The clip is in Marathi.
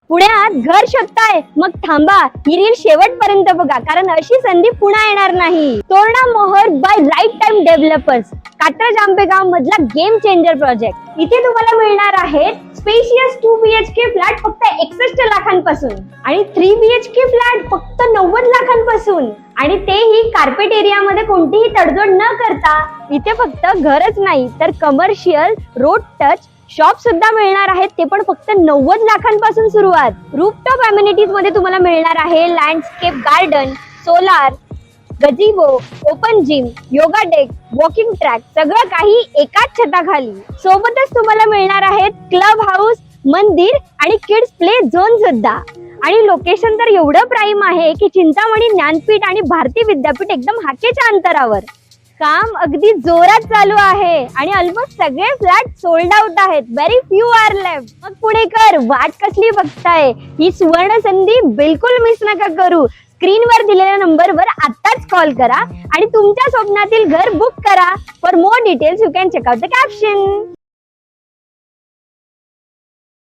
पुण्यात घर शोधताय? मग थांबा, ही रील शेवटपर्यंत बघा, कारण अशी संधी पुन्हा येणार नाही. Torana Mohar by right time developers, Katraj Ambegaon मधला गेम चेंजर प्रोजेक्ट. इथे तुम्हाला मिळणार आहेत स्पेशियस 2 BHK फ्लॅट फक्त 61 लाखांपासून आणि 3 BHK फ्लॅट फक्त 90 लाखांपासून, आणि तेही कार्पेट एरियामध्ये कोणतीही तडजोड न करता. इथे फक्त घरच नाही तर कमर्शियल, रोड टच शॉप सुद्धा मिळणार आहेत, ते पण फक्त 90 लाखांपासून सुरुवात. रूफटॉप अम्युनिटीज मध्ये तुम्हाला मिळणार आहे landscape garden, solar, gazebo, open gym, yoga deck, walking track, सगळं काही एकाच छताखाली. सोबतच तुम्हाला मिळणार आहेत क्लब हाऊस, मंदिर आणि किड्स प्ले झोन सुद्धा. आणि लोकेशन तर एवढं प्राईम आहे की चिंतामणी ज्ञानपीठ आणि भारती विद्यापीठ एकदम हाकेच्या अंतरावर. काम अगदी जोरात चालू आहे आणि ऑलमोस्ट सगळे फ्लॅट सोल्ड आउट आहेत. Very few are left. मग पुणेकर वाट कसली बघताय? ही सुवर्ण संधी बिलकुल मिस नका करू. स्क्रीनवर दिलेल्या नंबरवर आताच कॉल करा आणि तुमच्या स्वप्नातील घर बुक करा. For more details you can check out the caption.